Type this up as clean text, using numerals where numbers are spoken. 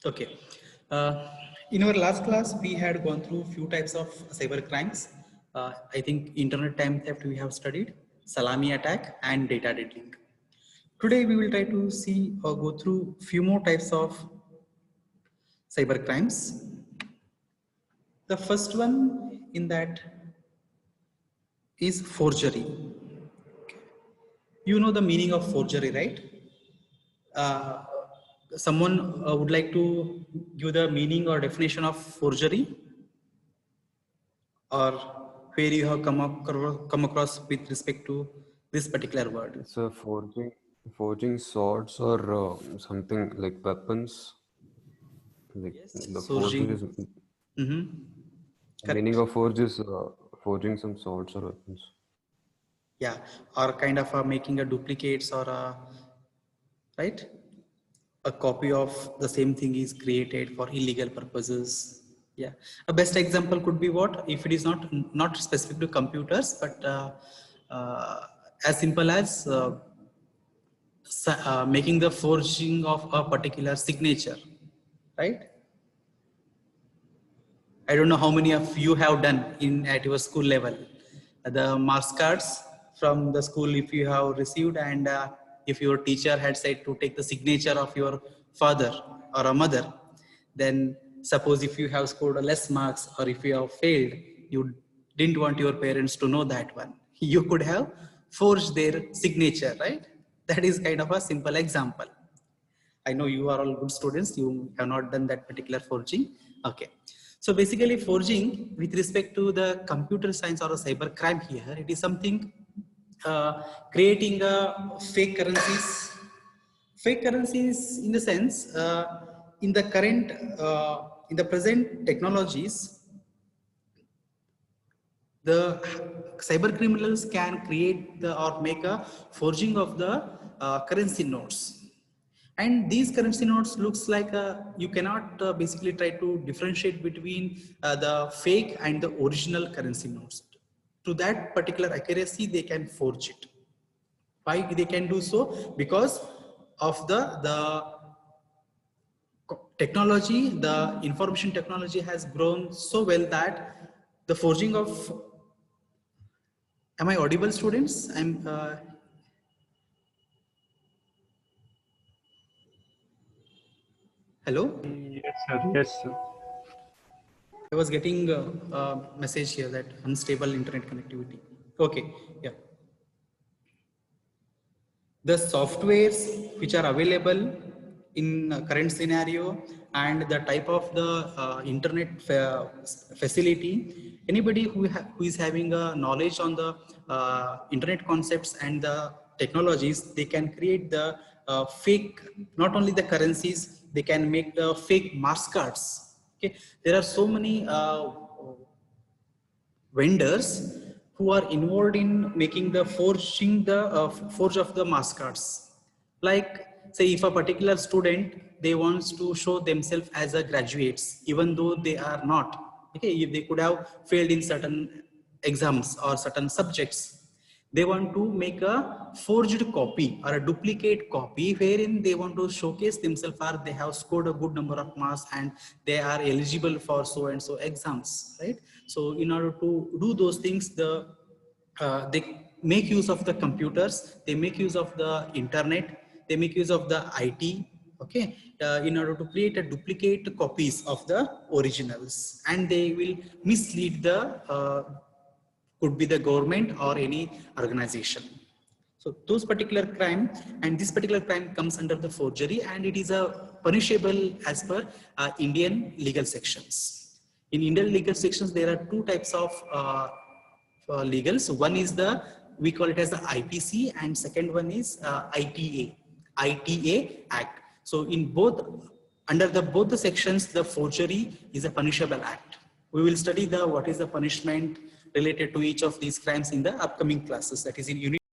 Okay. In our last class, we had gone through few types of cyber crimes. I think internet time theft we have studied, salami attack, and data deadlink. Today we will try to see or go through few more types of cyber crimes. The first one in that is forgery. You know the meaning of forgery, right? Uh, Someone would like to give the meaning or definition of forgery, or where you have come across with respect to this particular word? It's a forging swords or something like weapons. Like Yes, the forge forging. is meaning Correct. of forge is forging some swords or weapons. Yeah, or kind of making a duplicates or a, right, a copy of the same thing is created for illegal purposes. Yeah, a best example could be what, if it is not specific to computers, but uh, as simple as making the forging of a particular signature, right? I don't know how many of you have done in at your school level. The marks cards from the school, if you have received, and if your teacher had said to take the signature of your father or a mother, then suppose if you have scored less marks or if you have failed, you didn't want your parents to know that one. You could have forged their signature, right? That is kind of a simple example. I know you are all good students. You have not done that particular forging. Okay. So basically forging with respect to the computer science or a cyber crime here, it is something creating fake currencies. Fake currencies in the sense, in the current, in the present technologies, the cyber criminals can create the or make a forging of the currency notes, and these currency notes looks like you cannot basically try to differentiate between the fake and the original currency notes. To that particular accuracy they can forge it. Why they can do so? Because of the technology, the information technology has grown so well that the forging of, am I audible, students? I'm hello. Yes, sir. Yes, sir. I was getting a message here that unstable internet connectivity. Okay, yeah. The softwares which are available in current scenario and the type of the internet facility, anybody who is having a knowledge on the internet concepts and the technologies, they can create the fake, not only the currencies, they can make the fake mask cards. Okay, there are so many vendors who are involved in making the forging the forge of the mask cards. Like, say if a particular student, they wants to show themselves as a graduates even though they are not. Okay, if they could have failed in certain exams or certain subjects, they want to make a forged copy or a duplicate copy wherein they want to showcase themselves, or they have scored a good number of marks and they are eligible for so and so exams, right? So in order to do those things, they make use of the computers, they make use of the internet, they make use of the IT. Okay, in order to create a duplicate copies of the originals, and they will mislead the could be the government or any organization. So those particular crime, and this particular crime comes under the forgery, and it is a punishable as per Indian legal sections. In Indian legal sections, there are two types of legals. One is the, we call it as the IPC, and second one is ITA Act. So in both, under the both the sections, the forgery is a punishable act. We will study the what is the punishment related to each of these crimes in the upcoming classes, that is in unit